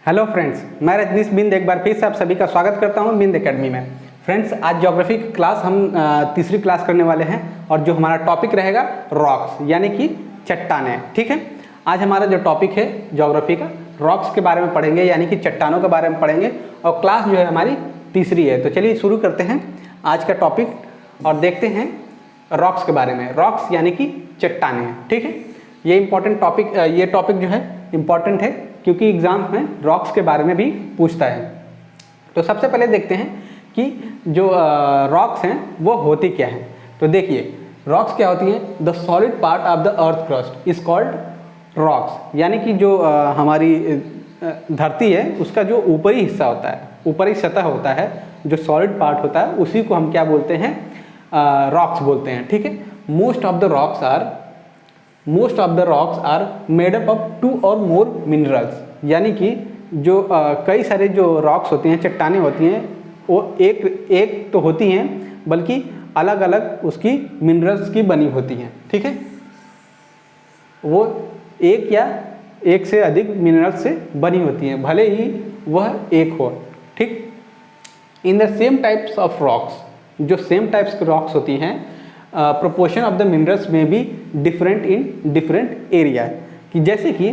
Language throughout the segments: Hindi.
हेलो फ्रेंड्स, मैं रजनीश बिंद एक बार फिर से आप सभी का स्वागत करता हूं बिंद एकेडमी में। फ्रेंड्स, आज ज्योग्राफी की क्लास हम तीसरी क्लास करने वाले हैं और जो हमारा टॉपिक रहेगा रॉक्स यानी कि चट्टानें। ठीक है, आज हमारा जो टॉपिक है ज्योग्राफी का रॉक्स के बारे में पढ़ेंगे यानी कि चट्टानों के बारे में पढ़ेंगे और क्लास जो है हमारी तीसरी है। तो चलिए शुरू करते हैं आज का टॉपिक और देखते हैं रॉक्स के बारे में। रॉक्स यानी कि चट्टानें। ठीक है, ये इंपॉर्टेंट टॉपिक, ये टॉपिक जो है इम्पॉर्टेंट है क्योंकि एग्जाम में रॉक्स के बारे में भी पूछता है। तो सबसे पहले देखते हैं कि जो रॉक्स हैं वो होती क्या हैं। तो देखिए, रॉक्स क्या होती हैं? The solid part of the earth crust is called rocks, यानी कि जो हमारी धरती है उसका जो ऊपरी हिस्सा होता है, ऊपरी सतह होता है, जो सॉलिड पार्ट होता है उसी को हम क्या बोलते हैं? रॉक्स बोलते हैं। ठीक है, most of the rocks are made up of 2 और मोर मिनरल्स, यानी कि जो कई सारे जो रॉक्स होती हैं, चट्टानें होती हैं, वो एक तो होती हैं बल्कि अलग अलग उसकी मिनरल्स की बनी होती हैं। ठीक है, वो एक या एक से अधिक मिनरल्स से बनी होती हैं, भले ही वह एक हो। ठीक, इन the same types of rocks, जो सेम टाइप्स की रॉक्स होती हैं, प्रोपोर्शन ऑफ द मिनरल्स में भी डिफरेंट इन डिफरेंट एरिया। कि जैसे कि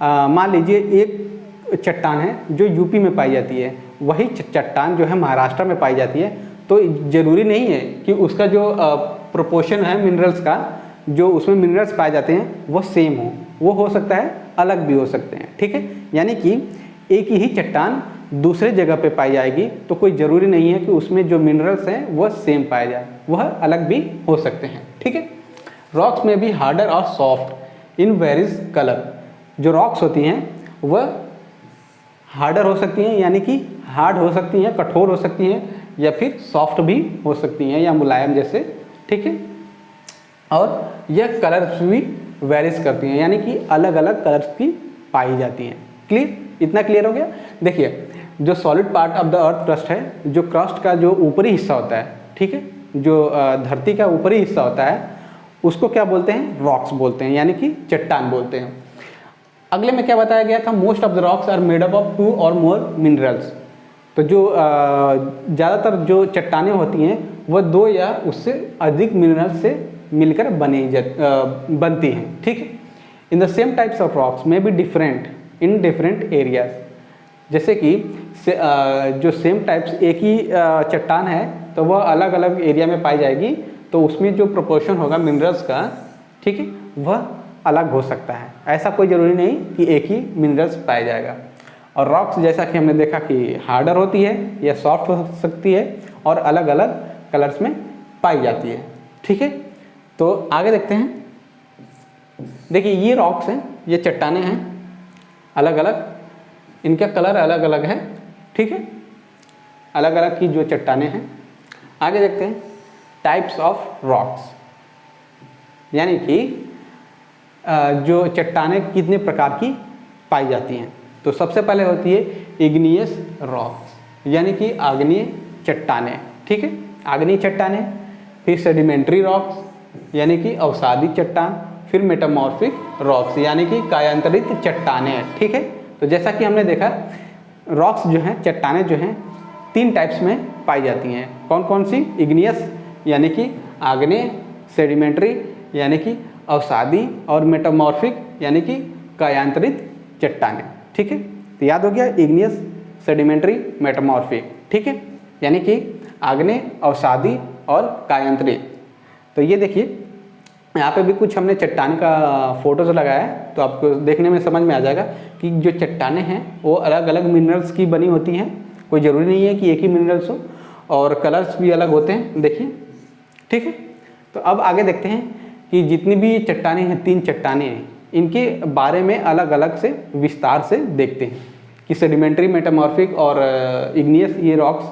मान लीजिए एक चट्टान है जो यूपी में पाई जाती है, वही चट्टान जो है महाराष्ट्र में पाई जाती है, तो ज़रूरी नहीं है कि उसका जो प्रोपोर्शन है मिनरल्स का, जो उसमें मिनरल्स पाए जाते हैं वो सेम हो। वो हो सकता है अलग भी हो सकते हैं। ठीक है, यानी कि एक ही चट्टान दूसरे जगह पे पाई जाएगी तो कोई ज़रूरी नहीं है कि उसमें जो मिनरल्स हैं वह सेम पाए जाए, वह अलग भी हो सकते हैं। ठीक है, रॉक्स में भी हार्डर और सॉफ्ट इन वेरियस कलर। जो रॉक्स होती हैं वह हार्डर हो सकती हैं, यानी कि हार्ड हो सकती हैं, कठोर हो सकती हैं, या फिर सॉफ्ट भी हो सकती हैं या मुलायम जैसे। ठीक है, और यह कलर्स भी वेरीज करती हैं, यानी कि अलग अलग कलर्स की पाई जाती हैं। क्लियर? इतना क्लियर हो गया? देखिए, जो solid part of the earth crust है, जो क्रस्ट का जो ऊपरी हिस्सा होता है, ठीक है, जो धरती का ऊपरी हिस्सा होता है, उसको क्या बोलते हैं? रॉक्स बोलते हैं, यानी कि चट्टान बोलते हैं। अगले में क्या बताया गया था? Most of the rocks are made up of 2 और मोर मिनरल्स। तो जो ज़्यादातर जो चट्टानें होती हैं वह 2 या उससे अधिक मिनरल्स से मिलकर बनती हैं। ठीक है, in the same types of rocks में be different in different areas. जैसे कि जो सेम टाइप्स एक ही चट्टान है तो वह अलग अलग एरिया में पाई जाएगी, तो उसमें जो प्रोपोर्शन होगा मिनरल्स का, ठीक है, वह अलग हो सकता है। ऐसा कोई ज़रूरी नहीं कि एक ही मिनरल्स पाया जाएगा। और रॉक्स जैसा कि हमने देखा कि हार्डर होती है या सॉफ्ट हो सकती है और अलग अलग कलर्स में पाई जाती है। ठीक है, तो आगे देखते हैं। देखिए, ये रॉक्स हैं, ये चट्टानें हैं, अलग अलग, इनका कलर अलग अलग है। ठीक है, अलग अलग की जो चट्टानें हैं। आगे देखते हैं टाइप्स ऑफ रॉक्स, यानी कि जो चट्टानें कितने प्रकार की पाई जाती हैं। तो सबसे पहले होती है इग्नियस रॉक्स, यानी कि आग्नेय चट्टानें। ठीक है, आग्नेय चट्टानें। फिर सेडिमेंट्री रॉक्स, यानी कि अवसादी चट्टान। फिर मेटामॉर्फिक रॉक्स, यानी कि कायांतरित चट्टानें। ठीक है, तो जैसा कि हमने देखा रॉक्स जो हैं, चट्टानें जो हैं, 3 टाइप्स में पाई जाती हैं। कौन कौन सी? इग्नियस यानी कि आग्नेय, सेडिमेंट्री यानी कि अवसादी, और मेटामॉर्फिक यानी कि कायांतरित चट्टानें। ठीक है, तो याद हो गया, इग्नियस, सेडिमेंट्री, मेटामॉर्फिक। ठीक है, यानी कि आग्नेय, अवसादी और कायांतरित। तो ये देखिए, यहाँ पे भी कुछ हमने चट्टान का फोटोज लगाया है, तो आपको देखने में समझ में आ जाएगा कि जो चट्टानें हैं वो अलग अलग मिनरल्स की बनी होती हैं। कोई ज़रूरी नहीं है कि एक ही मिनरल्स हो, और कलर्स भी अलग होते हैं। देखिए, ठीक है, तो अब आगे देखते हैं कि जितनी भी चट्टानें हैं, 3 चट्टानें हैं, इनके बारे में अलग अलग से विस्तार से देखते हैं कि सेडिमेंट्री, मेटामॉर्फिक और इग्नियस ये रॉक्स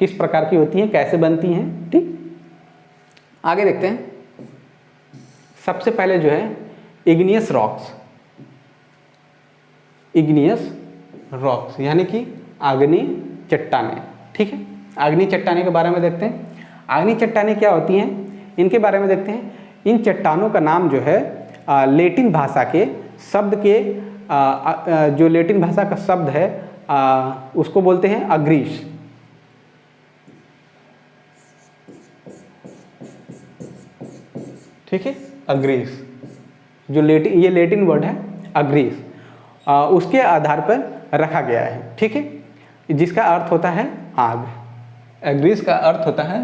किस प्रकार की होती हैं, कैसे बनती हैं। ठीक, आगे देखते हैं। सबसे पहले जो है इग्नियस रॉक्स, इग्नियस रॉक्स यानी कि आग्नेय चट्टानें। ठीक है, आग्नेय चट्टानें के बारे में देखते हैं। आग्नेय चट्टानें क्या होती हैं, इनके बारे में देखते हैं। इन चट्टानों का नाम जो है लैटिन भाषा के शब्द के जो लैटिन भाषा का शब्द है उसको बोलते हैं अग्रीस। ठीक है, अग्रीस जो ये लैटिन वर्ड है अग्रीस, उसके आधार पर रखा गया है। ठीक है, जिसका अर्थ होता है आग। अग्रीस का अर्थ होता है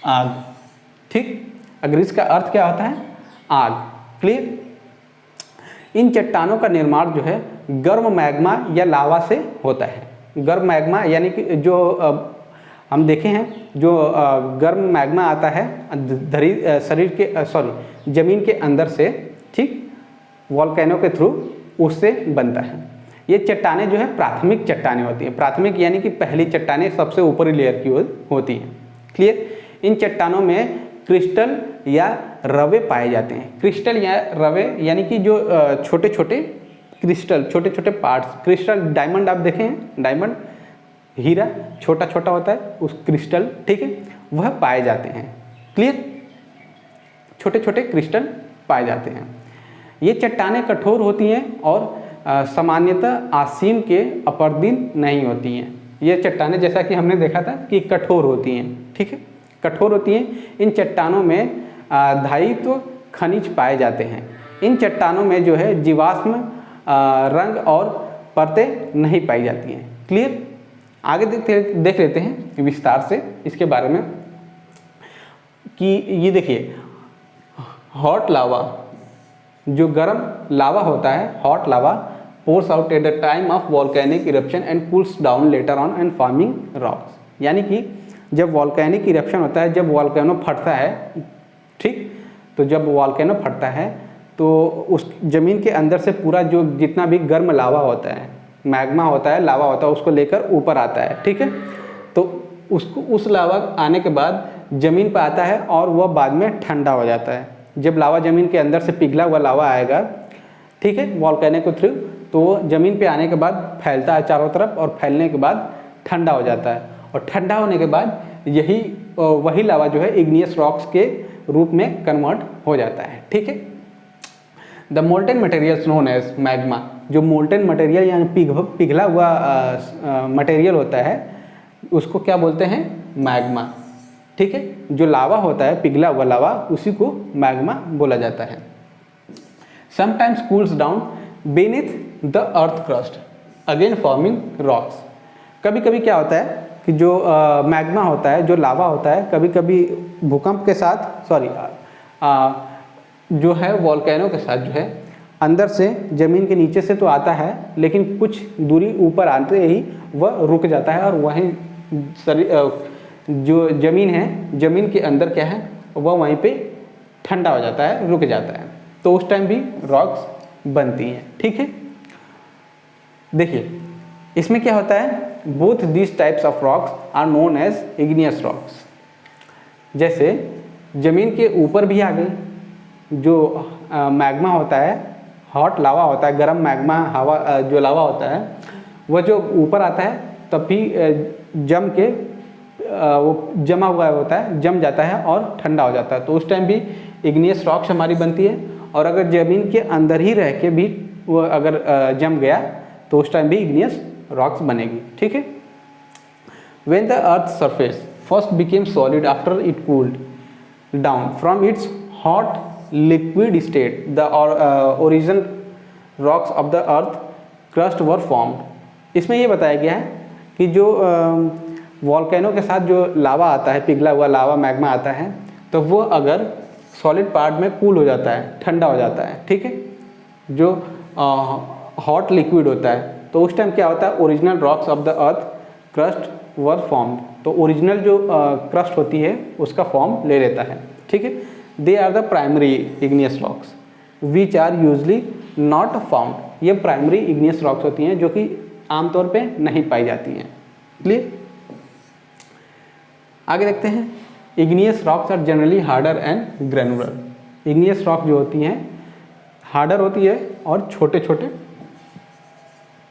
आग। ठीक, अग्रीस का अर्थ क्या होता है? आग। क्लियर? इन चट्टानों का निर्माण जो है गर्म मैग्मा या लावा से होता है। गर्म मैग्मा यानी कि जो हम देखे हैं जो गर्म मैग्मा आता है जमीन के अंदर से, ठीक, वॉल्केनो के थ्रू उससे बनता है। ये चट्टानें जो है प्राथमिक चट्टानें होती हैं। प्राथमिक यानी कि पहली चट्टानें सबसे ऊपरी लेयर की होती हैं। क्लियर? इन चट्टानों में क्रिस्टल या रवे पाए जाते हैं। क्रिस्टल या रवे यानी कि जो छोटे छोटे क्रिस्टल, छोटे छोटे पार्ट्स। क्रिस्टल, डायमंड आप देखें हैं, डायमंड हीरा छोटा छोटा होता है, उस क्रिस्टल, ठीक है, वह पाए जाते हैं। क्लियर? छोटे छोटे क्रिस्टल पाए जाते हैं। ये चट्टानें कठोर होती हैं और सामान्यतः आसीन के अपर्दिन नहीं होती हैं। ये चट्टानें जैसा कि हमने देखा था कि कठोर होती हैं। ठीक है, कठोर होती हैं। इन चट्टानों में धायित्व खनिज पाए जाते हैं। इन चट्टानों में जो है जीवाश्म रंग और परतें नहीं पाई जाती हैं। क्लियर? आगे देख लेते हैं विस्तार से इसके बारे में कि ये देखिए, हॉट लावा, जो गर्म लावा होता है, hot lava pours out at the time of volcanic eruption and cools down later on and forming rocks। यानी कि जब वॉल्केनिक इरप्शन होता है, जब वॉल्केनो फटता है, ठीक, तो जब वॉल्केनो फटता है तो उस ज़मीन के अंदर से पूरा जो जितना भी गर्म लावा होता है, मैग्मा होता है, लावा होता है, उसको लेकर ऊपर आता है। ठीक है, तो उसको उस लावा आने के बाद ज़मीन पर आता है और वह बाद में ठंडा हो जाता है। जब लावा ज़मीन के अंदर से पिघला हुआ लावा आएगा, ठीक है, वॉल्केनो के थ्रू, तो वो ज़मीन पे आने के बाद फैलता है चारों तरफ और फैलने के बाद ठंडा हो जाता है। और ठंडा होने के बाद वही लावा जो है इग्नियस रॉक्स के रूप में कन्वर्ट हो जाता है। ठीक है, the molten materials known as magma. जो मोल्टेन मटेरियल यानी पिघला हुआ मटेरियल होता है उसको क्या बोलते हैं? मैग्मा। ठीक है, जो लावा होता है, पिघला हुआ लावा, उसी को मैग्मा बोला जाता है। Sometimes cools down beneath the earth crust again forming rocks. कभी कभी क्या होता है कि जो मैग्मा होता है, जो लावा होता है, कभी कभी भूकंप के साथ, जो है वॉल्केनो के साथ जो है अंदर से ज़मीन के नीचे से तो आता है, लेकिन कुछ दूरी ऊपर आते ही वह रुक जाता है और वहीं जो ज़मीन है, ज़मीन के अंदर क्या है, वह वहीं पे ठंडा हो जाता है, रुक जाता है। तो उस टाइम भी रॉक्स बनती हैं। ठीक है, देखिए इसमें क्या होता है, both this types of rocks are known as igneous rocks. जैसे ज़मीन के ऊपर भी आ गई, जो मैग्मा होता है, हॉट लावा होता है, गर्म मैग्मा हवा जो लावा होता है, वह जो ऊपर आता है तब भी जम के वो जमा हुआ होता है, जम जाता है और ठंडा हो जाता है। तो उस टाइम भी इग्नियस रॉक्स हमारी बनती है। और अगर ज़मीन के अंदर ही रह के भी वो अगर जम गया तो उस टाइम भी इग्नियस रॉक्स बनेगी। ठीक है, when the earth surface first became solid after it cooled down from its hot liquid state, the original rocks of the earth crust were formed. इसमें ये बताया गया है कि जो वॉल्केनो के साथ जो लावा आता है, पिघला हुआ लावा मैग्मा आता है, तो वो अगर सॉलिड पार्ट में कूल हो जाता है, ठंडा हो जाता है, ठीक है, जो हॉट लिक्विड होता है, तो उस टाइम क्या होता है, original rocks of the earth crust were formed. तो ओरिजिनल जो क्रस्ट होती है उसका फॉर्म ले लेता है। ठीक है, they are the primary igneous rocks which are usually not found. ये प्राइमरी इग्नियस रॉक्स होती हैं जो कि आमतौर पे नहीं पाई जाती हैं। क्लियर? आगे देखते हैं, igneous rocks are generally harder and granular. Igneous rock जो होती हैं हार्डर होती है और छोटे छोटे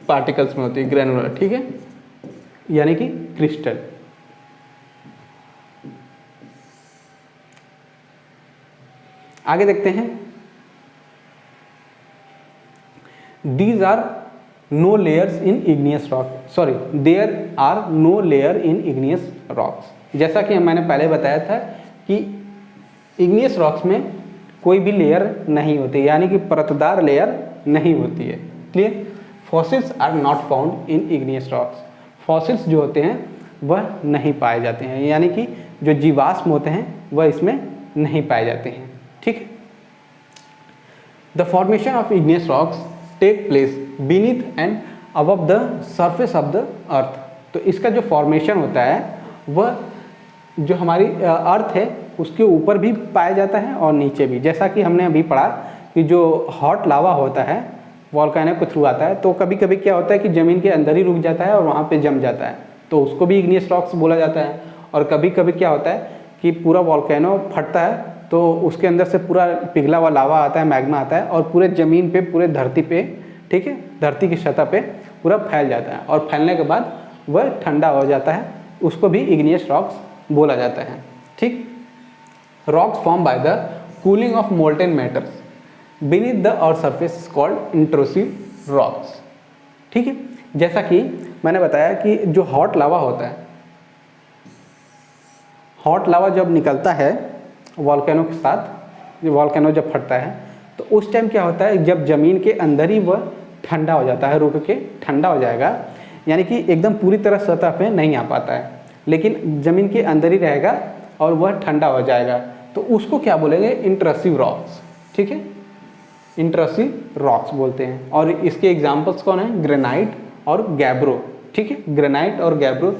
पार्टिकल्स में होती है, ग्रेनुलर। ठीक है, यानी कि क्रिस्टल। आगे देखते हैं, these are no layers in igneous rock, sorry there are no layer in igneous rocks. जैसा कि मैंने पहले बताया था कि इग्नियस रॉक्स में कोई भी लेयर नहीं होती, यानी कि परतदार लेयर नहीं होती है। Clear? Fossils are not found in igneous rocks. Fossils जो होते हैं वह नहीं पाए जाते हैं, यानी कि जो जीवाश्म होते हैं वह इसमें नहीं पाए जाते हैं। ठीक है। The formation of igneous rocks take place beneath and above the surface of the earth. तो इसका जो फॉर्मेशन होता है वह जो हमारी अर्थ है उसके ऊपर भी पाया जाता है और नीचे भी। जैसा कि हमने अभी पढ़ा कि जो हॉट लावा होता है वॉल्केनो के थ्रू आता है, तो कभी कभी क्या होता है कि ज़मीन के अंदर ही रुक जाता है और वहाँ पे जम जाता है, तो उसको भी इग्नियस रॉक्स बोला जाता है। और कभी कभी क्या होता है कि पूरा वॉल्केनो फटता है तो उसके अंदर से पूरा पिघला हुआ लावा आता है, मैग्मा आता है और पूरे ज़मीन पे, पूरे धरती पे, ठीक है, धरती की सतह पे पूरा फैल जाता है और फैलने के बाद वह ठंडा हो जाता है, उसको भी इग्नियस रॉक्स बोला जाता है। ठीक। Rocks form by the cooling of molten matters beneath the earth surface is called intrusive rocks. ठीक है। जैसा कि मैंने बताया कि जो हॉट लावा होता है, हॉट लावा जब निकलता है वॉल्केनो के साथ, वॉल्केनो जब फटता है तो उस टाइम क्या होता है, जब ज़मीन के अंदर ही वह ठंडा हो जाता है, रुक के ठंडा हो जाएगा, यानी कि एकदम पूरी तरह सतह पे नहीं आ पाता है, लेकिन ज़मीन के अंदर ही रहेगा और वह ठंडा हो जाएगा, तो उसको क्या बोलेंगे, इंट्रूसिव रॉक्स। ठीक है, इंट्रूसिव रॉक्स बोलते हैं। और इसके एग्जाम्पल्स कौन है, ग्रेनाइट और गैब्रो। ठीक है, ग्रेनाइट और गैब्रो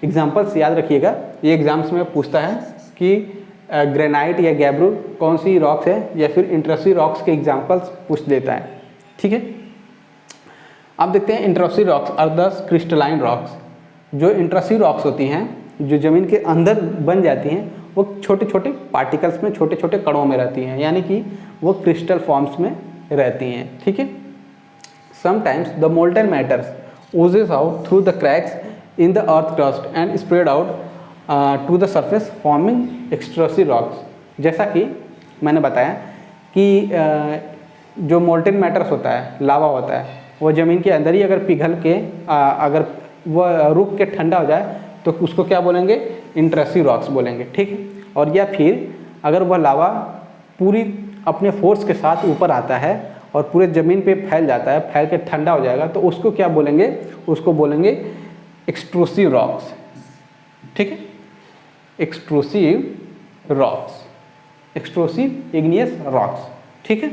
एग्जाम्पल्स याद रखिएगा, ये एग्जाम्स में पूछता है कि ग्रेनाइट या गैब्रो कौन सी रॉक्स है, या फिर इंट्रूसिव रॉक्स के एग्जाम्पल्स पूछ देता है। ठीक है। अब देखते हैं intrusive rocks are the crystalline rocks. जो इंट्रूसिव रॉक्स होती हैं, जो ज़मीन के अंदर बन जाती हैं, वो छोटे छोटे पार्टिकल्स में, छोटे छोटे कणों में रहती हैं, यानी कि वो क्रिस्टल फॉर्म्स में रहती हैं। ठीक है। Sometimes the molten matters oozes out through the cracks in the earth crust and spread out to the surface forming extrusive rocks. जैसा कि मैंने बताया कि जो मोल्टेन मैटर्स होता है, लावा होता है, वो ज़मीन के अंदर ही अगर पिघल के अगर वह रुक के ठंडा हो जाए तो उसको क्या बोलेंगे, इंट्रूसिव रॉक्स बोलेंगे। ठीक है। और या फिर अगर वह लावा पूरी अपने फोर्स के साथ ऊपर आता है और पूरे ज़मीन पे फैल जाता है, फैल के ठंडा हो जाएगा, तो उसको क्या बोलेंगे, उसको बोलेंगे एक्सट्रूसिव रॉक्स। ठीक है, extrusive rocks, extrusive igneous rocks. ठीक है।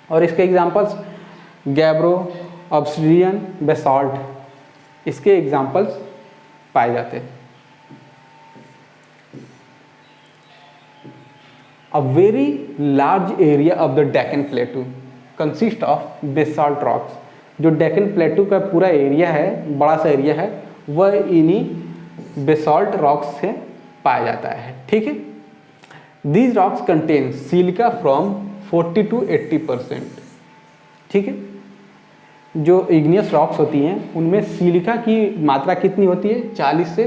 और इसके एग्जांपल्स गैब्रो, ऑब्सिडियन, बेसाल्ट, इसके एग्जांपल्स पाए जाते हैं। A very large area of the Deccan Plateau consists of basalt rocks। जो डेक्कन प्लेटू का पूरा एरिया है, बड़ा सा एरिया है, वह इन्हीं बेसाल्ट रॉक्स से पाया जाता है। ठीक है। These rocks contain silica from 40 to 80%। ठीक है। जो इग्नियस रॉक्स होती हैं उनमें सिलिका की मात्रा कितनी होती है, 40 से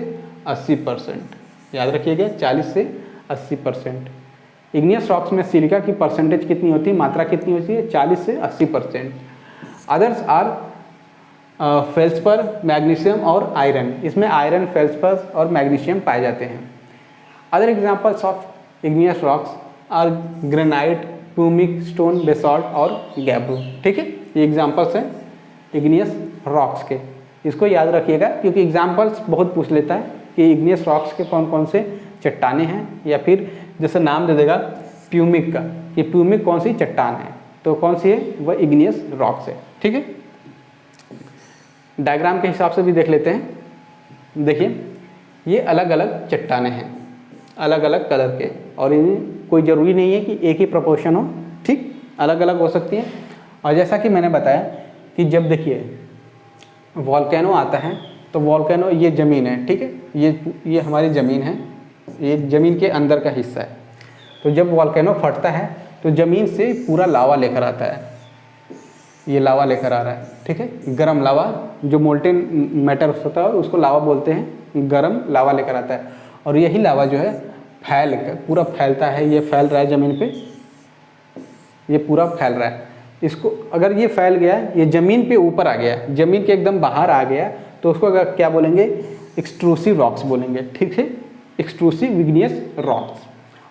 80%। याद रखिएगा, 40 से 80%। इग्नियस रॉक्स में सिलिका की परसेंटेज कितनी होती है, मात्रा कितनी होती है, 40 से 80%। अदर्स आर फेल्सपर, मैग्नीशियम और आयरन। इसमें आयरन, फेल्सपर और मैग्नीशियम पाए जाते हैं। Other examples of igneous rocks are granite, pumice stone, basalt और गैब्रो। ठीक है, ये एग्जांपल्स हैं इग्नियस रॉक्स के। इसको याद रखिएगा क्योंकि एग्जांपल्स बहुत पूछ लेता है कि इग्नियस रॉक्स के कौन कौन से चट्टाने हैं, या फिर जैसे नाम दे देगा प्यूमिक का, कि प्यूमिक कौन सी चट्टान है, तो कौन सी है, वह इग्नियस रॉक्स है। ठीक है। डायग्राम के हिसाब से भी देख लेते हैं। देखिए, ये अलग अलग चट्टाने हैं, अलग अलग कलर के, और इन्हें कोई ज़रूरी नहीं है कि एक ही प्रपोर्शन हो। ठीक, अलग अलग हो सकती हैं। और जैसा कि मैंने बताया कि जब देखिए वॉल्केनो आता है तो वॉल्केनो, ये ज़मीन है, ठीक है, ये हमारी ज़मीन है, ये ज़मीन के अंदर का हिस्सा है। तो जब वॉल्केनो फटता है तो ज़मीन से पूरा लावा लेकर आता है, ये लावा लेकर आ रहा है। ठीक है, गरम लावा, जो मोल्टेन मैटर होता है उसको लावा बोलते हैं, गरम लावा लेकर आता है। और यही लावा जो है पूरा फैलता है, ये फैल रहा है ज़मीन पे, ये पूरा फैल रहा है। इसको अगर ये फैल गया, ये ज़मीन पे ऊपर आ गया, ज़मीन के एकदम बाहर आ गया, तो उसको अगर क्या बोलेंगे, एक्सट्रूसिव रॉक्स बोलेंगे, ठीक है, एक्सट्रूसिव इग्नियस रॉक्स।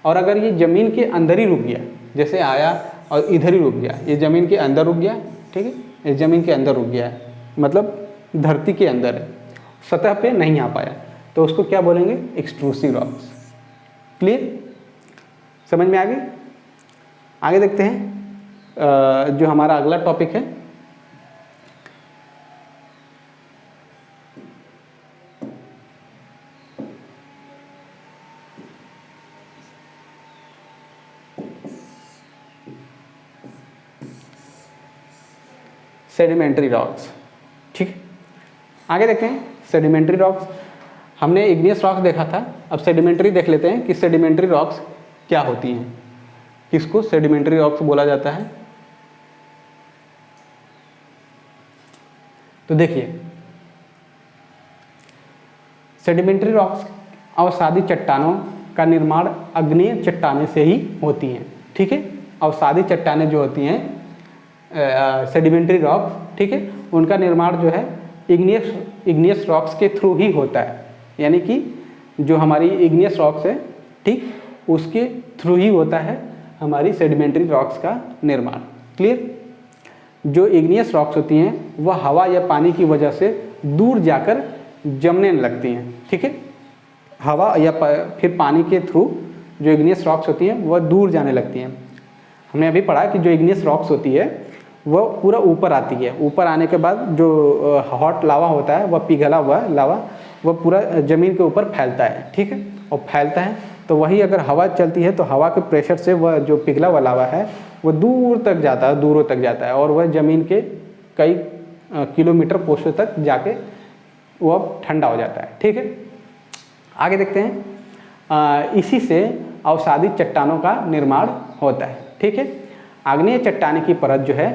और अगर ये ज़मीन के अंदर ही रुक गया, जैसे आया और इधर ही रुक गया, ये ज़मीन के अंदर रुक गया, ठीक है, ये ज़मीन के अंदर रुक गया है, मतलब धरती के अंदर है, सतह पे नहीं आ पाया, तो उसको क्या बोलेंगे, एक्सट्रूसिव रॉक्स। क्लियर, समझ में आ गई। आगे देखते हैं जो हमारा अगला टॉपिक है, सेडिमेंट्री रॉक्स। ठीक है, आगे देखते हैं सेडिमेंट्री रॉक्स। हमने इग्नियस रॉक्स देखा था, अब सेडिमेंट्री देख लेते हैं कि सेडिमेंट्री रॉक्स क्या होती हैं, किसको सेडिमेंट्री रॉक्स बोला जाता है। तो देखिए, सेडिमेंट्री रॉक्स अवसादी चट्टानों का निर्माण आग्नेय चट्टाने से ही होती हैं। ठीक है, अवसादी चट्टानें जो होती हैं सेडिमेंट्री रॉक्स, ठीक है, उनका निर्माण जो है इग्नियस रॉक्स के थ्रू ही होता है, यानी कि जो हमारी इग्नियस रॉक्स है, ठीक, उसके थ्रू ही होता है हमारी सेडिमेंट्री रॉक्स का निर्माण। क्लियर, जो इग्नियस रॉक्स होती हैं वह हवा या पानी की वजह से दूर जाकर जमने लगती हैं। ठीक है, हवा या फिर पानी के थ्रू जो इग्नियस रॉक्स होती हैं वह दूर जाने लगती हैं। हमने अभी पढ़ा कि जो इग्नियस रॉक्स होती है वह पूरा ऊपर आती है, ऊपर आने के बाद जो हॉट लावा होता है, वह पिघला हुआ लावा, वह पूरा ज़मीन के ऊपर फैलता है। ठीक है, और फैलता है तो वही अगर हवा चलती है तो हवा के प्रेशर से वह जो पिघला हुआ लावा है वह दूर तक जाता है, दूरों तक जाता है, और वह ज़मीन के कई किलोमीटर पोस्टों तक जाके वह ठंडा हो जाता है। ठीक है, आगे देखते हैं, इसी से अवसादी चट्टानों का निर्माण होता है। ठीक है, आग्नेय चट्टाने की परत जो है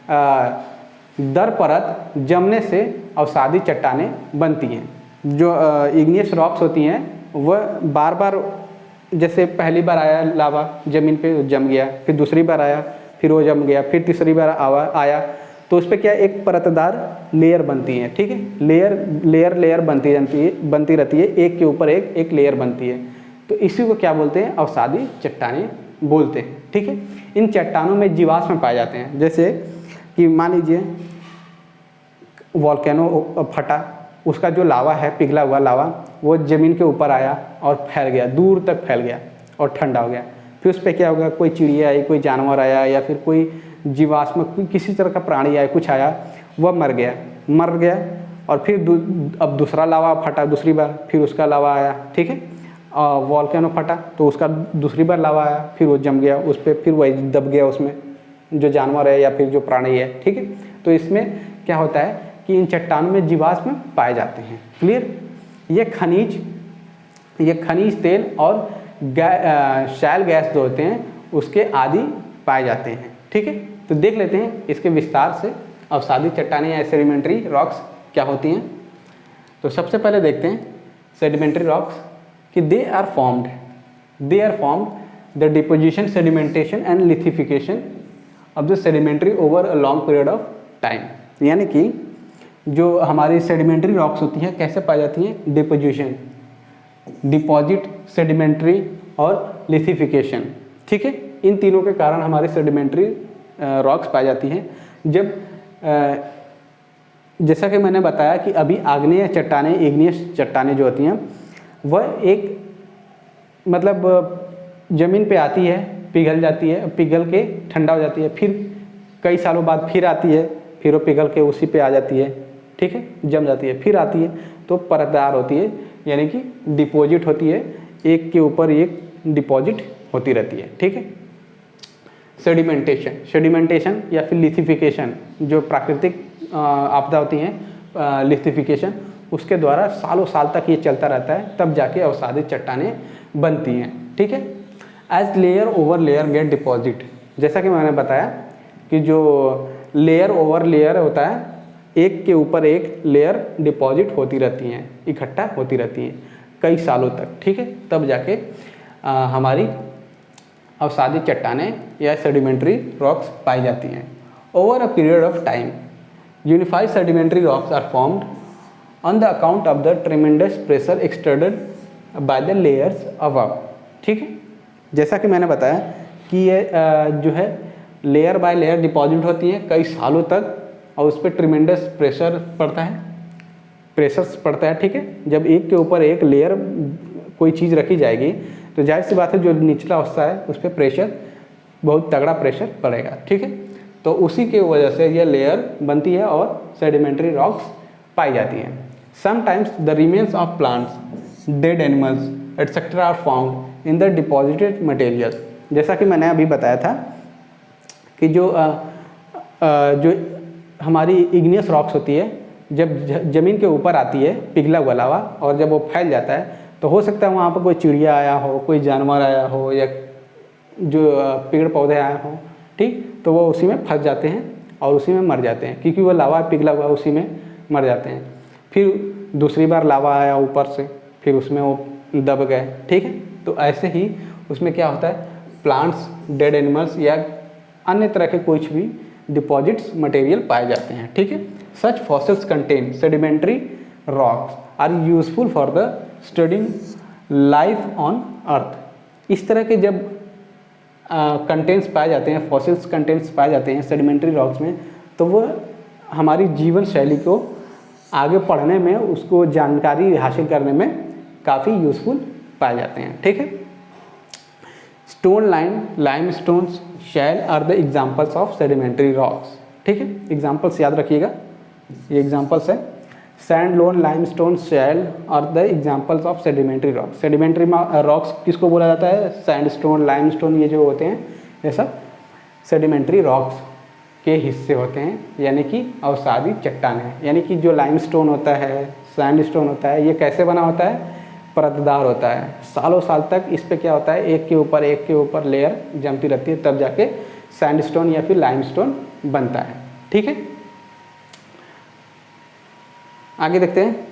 दर परत जमने से अवसादी चट्टानें बनती हैं। जो इग्नियस रॉक्स होती हैं वह बार बार, जैसे पहली बार आया लावा ज़मीन पे जम गया, फिर दूसरी बार आया फिर वो जम गया, फिर तीसरी बार आया, तो उस पर क्या एक परतदार लेयर बनती है। ठीक है, लेयर बनती रहती है, एक के ऊपर एक लेयर बनती है, तो इसी को क्या बोलते हैं, अवसादी चट्टानें बोलते हैं। ठीक है, इन चट्टानों में जीवाश्म पाए जाते हैं, जैसे कि मान लीजिए वॉल्केनो फटा, उसका जो लावा है, पिघला हुआ लावा, वो ज़मीन के ऊपर आया और फैल गया, दूर तक फैल गया और ठंडा हो गया, फिर उस पर क्या होगा, कोई चिड़िया आई, कोई जानवर आया, या फिर कोई जीवाश्म, कोई किसी तरह का प्राणी आया, कुछ आया, वह मर गया और फिर अब दूसरा लावा फटा दूसरी बार, फिर उसका लावा आया। ठीक है, वॉल्केनो फटा तो उसका दूसरी बार लावा आया, फिर वो जम गया, उस पर फिर वही दब गया, उसमें जो जानवर है या फिर जो प्राणी है। ठीक है, तो इसमें क्या होता है कि इन चट्टानों में जीवाश्म पाए जाते हैं। क्लियर, ये खनिज तेल और शैल गैस जो होते हैं उसके आदि पाए जाते हैं। ठीक है, तो देख लेते हैं इसके विस्तार से अवसादी चट्टानें या सेडिमेंट्री रॉक्स क्या होती हैं। तो सबसे पहले देखते हैं सेडिमेंट्री रॉक्स कि they are formed the deposition, sedimentation and lithification of the sedimentary over a long period of time. यानी कि जो हमारी सेडिमेंट्री रॉक्स होती हैं कैसे पाई जाती हैं, डिपॉजिट, सेडिमेंट्री और लिथिफिकेशन। ठीक है, इन तीनों के कारण हमारी सेडिमेंट्री रॉक्स पाई जाती हैं। जब जैसा कि मैंने बताया कि अभी आग्नेय चट्टानें, इग्नियस चट्टानें जो होती हैं वह एक मतलब ज़मीन पे आती है, पिघल जाती है, पिघल के ठंडा हो जाती है, फिर कई सालों बाद फिर आती है, फिर वो पिघल के उसी पे आ जाती है। ठीक है, जम जाती है, फिर आती है, तो परतदार होती है, यानी कि डिपॉजिट होती है, एक के ऊपर एक डिपॉजिट होती रहती है। ठीक है, सेडिमेंटेशन या फिर लिथिफिकेशन, जो प्राकृतिक आपदा होती हैं, लिथिफिकेशन, उसके द्वारा सालों साल तक ये चलता रहता है, तब जाके अवसादी चट्टानें बनती हैं। ठीक है, as layer over layer get deposit, जैसा कि मैंने बताया कि जो लेयर ओवर लेयर होता है, एक के ऊपर एक लेयर डिपॉजिट होती रहती हैं, इकट्ठा होती रहती हैं कई सालों तक। ठीक है, तब जाके हमारी अवसादी चट्टानें या सेडिमेंट्री रॉक्स पाई जाती हैं। Over a period of time, unified sedimentary rocks are formed on the account of the tremendous pressure exerted by the layers above। ठीक है, जैसा कि मैंने बताया कि ये जो है लेयर बाय लेयर डिपॉजिट होती हैं कई सालों तक, और उस पर ट्रिमेंडस प्रेशर पड़ता है, प्रेशर्स पड़ता है। ठीक है, जब एक के ऊपर एक लेयर कोई चीज़ रखी जाएगी तो जाहिर सी बात है जो निचला हिस्सा है उस पर प्रेशर, बहुत तगड़ा प्रेशर पड़ेगा। ठीक है, तो उसी के वजह से ये लेयर बनती है और सेडिमेंट्री रॉक्स पाई जाती हैं। Sometimes the remains of plants, dead animals etcetera are found in the deposited material. जैसा कि मैंने अभी बताया था कि जो हमारी इग्नियस रॉक्स होती है, जब ज़मीन के ऊपर आती है पिघला हुआ लावा, और जब वो फैल जाता है तो हो सकता है वहाँ पर कोई चिड़िया आया हो, कोई जानवर आया हो, या जो पेड़ पौधे आए हों। ठीक, तो वो उसी में फंस जाते हैं और उसी में मर जाते हैं, क्योंकि वो लावा पिघला हुआ उसी में मर जाते हैं। फिर दूसरी बार लावा आया ऊपर से, फिर उसमें वो दब गए। ठीक है, तो ऐसे ही उसमें क्या होता है, प्लांट्स, डेड एनिमल्स या अन्य तरह के कुछ भी डिपॉजिट्स मटेरियल पाए जाते हैं। ठीक है, such fossils contain sedimentary rocks are useful for the studying life on earth. इस तरह के जब कंटेंट्स पाए जाते हैं, फॉसिल्स कंटेंट्स पाए जाते हैं सेडिमेंट्री रॉक्स में, तो वो हमारी जीवन शैली को आगे पढ़ने में, उसको जानकारी हासिल करने में काफ़ी यूजफुल पाए जाते हैं। ठीक है, stone limestones, shale are the examples of sedimentary rocks. ठीक है, एग्जाम्पल्स याद रखिएगा, ये एग्जाम्पल्स है। Sandstone, limestone, shale are the examples of sedimentary rocks. सेडिमेंट्री रॉक्स किसको बोला जाता है, सैंडस्टोन, लाइमस्टोन, ये जो होते हैं ये सब सेडिमेंट्री रॉक्स के हिस्से होते हैं, यानी कि अवसादी चट्टानें। यानी कि जो लाइमस्टोन होता है, सैंडस्टोन होता है, ये कैसे बना होता है, परतदार होता है। सालों साल तक इस पे क्या होता है, एक के ऊपर लेयर जमती रहती है, तब जाके सैंडस्टोन या फिर लाइमस्टोन बनता है। ठीक है, आगे देखते हैं।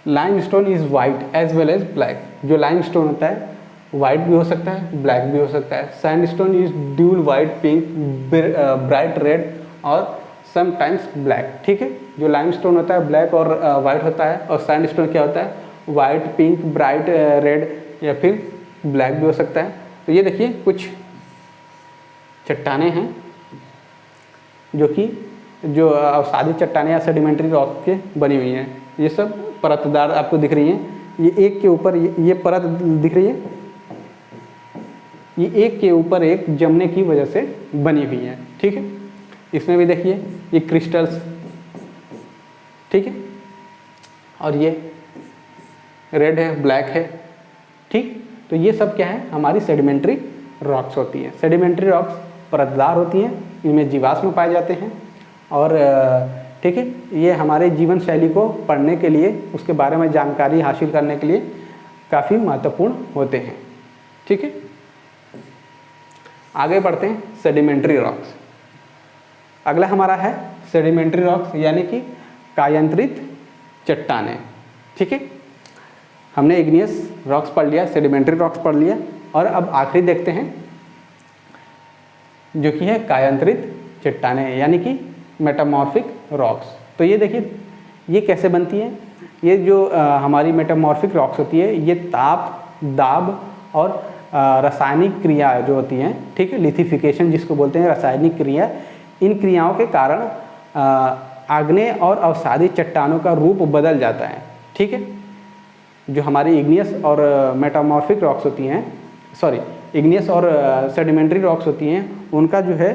Limestone is white as well as black. जो लाइमस्टोन होता है वाइट भी हो सकता है, ब्लैक भी हो सकता है। Sandstone is dual white, pink, bright red और समटाइम्स ब्लैक। ठीक है, जो लाइमस्टोन होता है ब्लैक और वाइट होता है, और सैंडस्टोन क्या होता है, वाइट, पिंक, ब्राइट रेड या फिर ब्लैक भी हो सकता है। तो ये देखिए कुछ चट्टानें हैं जो कि जो अवसादी चट्टानें या सेडिमेंट्री रॉक के बनी हुई हैं। ये सब परतदार आपको दिख रही हैं, ये एक के ऊपर ये परत दिख रही है, ये एक के ऊपर एक जमने की वजह से बनी हुई है। ठीक है, इसमें भी देखिए ये क्रिस्टल्स, ठीक है, और ये रेड है, ब्लैक है। ठीक, तो ये सब क्या है, हमारी सेडिमेंट्री रॉक्स होती हैं। सेडिमेंट्री रॉक्स परतदार होती हैं, इनमें जीवाश्म पाए जाते हैं, और ठीक है, ये हमारे जीवन शैली को पढ़ने के लिए, उसके बारे में जानकारी हासिल करने के लिए काफ़ी महत्वपूर्ण होते हैं। ठीक है, आगे बढ़ते हैं, सेडिमेंट्री रॉक्स। अगला हमारा है सेडिमेंट्री रॉक्स, यानी कि कायांतरित चट्टानें। ठीक है, हमने इग्नियस रॉक्स पढ़ लिया, सेडिमेंट्री रॉक्स पढ़ लिया, और अब आखिरी देखते हैं जो कि है कायांतरित चट्टानें, यानी कि मेटामॉर्फिक रॉक्स। तो ये देखिए ये कैसे बनती है। ये जो हमारी मेटामॉर्फिक रॉक्स होती है, ये ताप, दाब और रासायनिक क्रिया जो होती हैं, ठीक है, लिथिफिकेशन जिसको बोलते हैं, रासायनिक क्रिया, इन क्रियाओं के कारण आग्नेय और अवसादी चट्टानों का रूप बदल जाता है। ठीक है, जो हमारी इग्नियस और मेटामॉर्फिक रॉक्स होती हैं, सॉरी इग्नियस और सेडिमेंट्री रॉक्स होती हैं, उनका जो है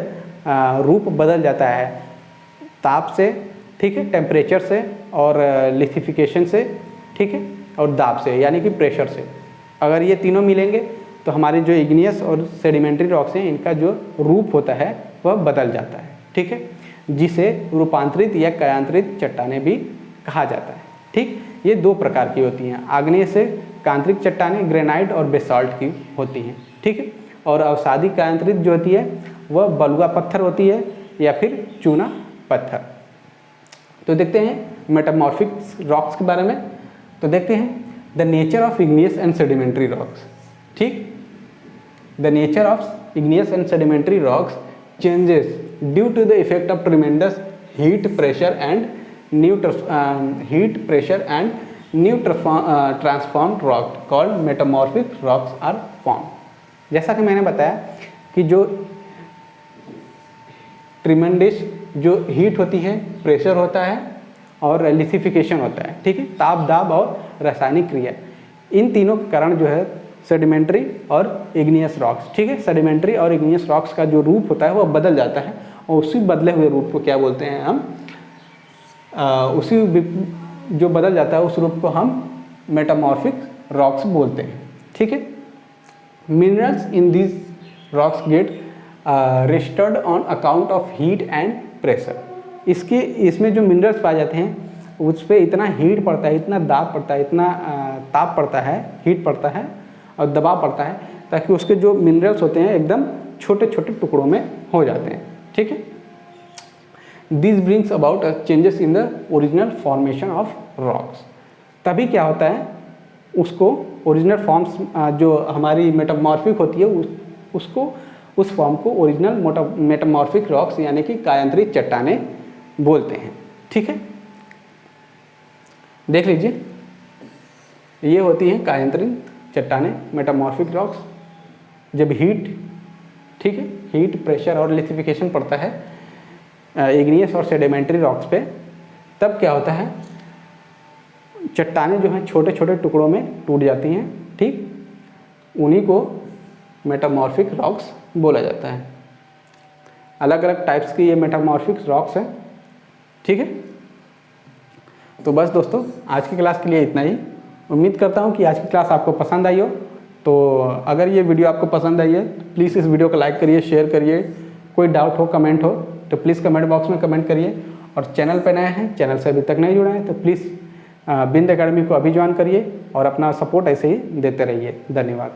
रूप बदल जाता है ताप से, ठीक है, टेम्परेचर से, और लिथिफिकेशन से, ठीक है, और दाब से, यानी कि प्रेशर से। अगर ये तीनों मिलेंगे तो हमारे जो इग्नियस और सेडिमेंट्री रॉक्स हैं, इनका जो रूप होता है वह बदल जाता है। ठीक है, जिसे रूपांतरित या कायांतरित चट्टानें भी कहा जाता है। ठीक, ये दो प्रकार की होती हैं, आग्नेय से कांतरिक चट्टानें ग्रेनाइट और बेसाल्ट की होती हैं। ठीक है, और अवसादी कायांतरित जो होती है वह बलुआ पत्थर होती है या फिर चूना पत्थर। तो देखते हैं मेटामॉर्फिक रॉक्स के बारे में। तो देखते हैं the nature of igneous and sedimentary rocks. ठीक, the nature of igneous and sedimentary rocks changes due to the effect of tremendous heat pressure and new transformed rock called metamorphic rocks are form. जैसा कि मैंने बताया कि जो ट्रिमेंडस जो हीट होती है, प्रेशर होता है और लिसिफिकेशन होता है, ठीक है, ताप दाब और रासायनिक क्रिया, इन तीनों के कारण जो है सेडिमेंट्री और इग्नियस रॉक्स, ठीक है, सेडिमेंट्री और इग्नियस रॉक्स का जो रूप होता है वो बदल जाता है और उसी बदले हुए रूप को क्या बोलते हैं हम, उसी जो बदल जाता है उस रूप को हम मेटामॉर्फिक रॉक्स बोलते हैं, ठीक है। Minerals in this rocks get restored on account of heat and pressure. इसमें जो मिनरल्स पाए जाते हैं उस पर इतना हीट पड़ता है, इतना दाब पड़ता है, इतना ताप पड़ता है, हीट पड़ता है और दबाव पड़ता है ताकि उसके जो मिनरल्स होते हैं एकदम छोटे छोटे टुकड़ों में हो जाते हैं, ठीक है। This brings about changes in the original formation of rocks. तभी क्या होता है, उसको ओरिजिनल फॉर्म्स जो हमारी मेटामॉर्फिक होती है उसको उस फॉर्म को ओरिजिनल मेटामॉर्फिक रॉक्स यानी कि कायांतरित चट्टानें बोलते हैं, ठीक है। देख लीजिए, ये होती हैं कायांतरित चट्टानें मेटामॉर्फिक रॉक्स। जब हीट, ठीक है, हीट प्रेशर और लिसिफिकेशन पड़ता है इग्नियस और सेडिमेंट्री रॉक्स पे, तब क्या होता है, चट्टानें जो हैं छोटे छोटे टुकड़ों में टूट जाती हैं, ठीक, उन्हीं को मेटामॉर्फिक रॉक्स बोला जाता है। अलग अलग टाइप्स की ये मेटामॉर्फिक रॉक्स हैं, ठीक है। तो बस दोस्तों, आज की क्लास के लिए इतना ही। उम्मीद करता हूँ कि आज की क्लास आपको पसंद आई हो। तो अगर ये वीडियो आपको पसंद आई है तो प्लीज़ इस वीडियो को लाइक करिए, शेयर करिए। कोई डाउट हो, कमेंट हो तो प्लीज़ कमेंट बॉक्स में कमेंट करिए। और चैनल पर नए हैं, चैनल से अभी तक नहीं जुड़े हैं तो प्लीज़ बिंद एकेडमी को अभी ज्वाइन करिए और अपना सपोर्ट ऐसे ही देते रहिए। धन्यवाद।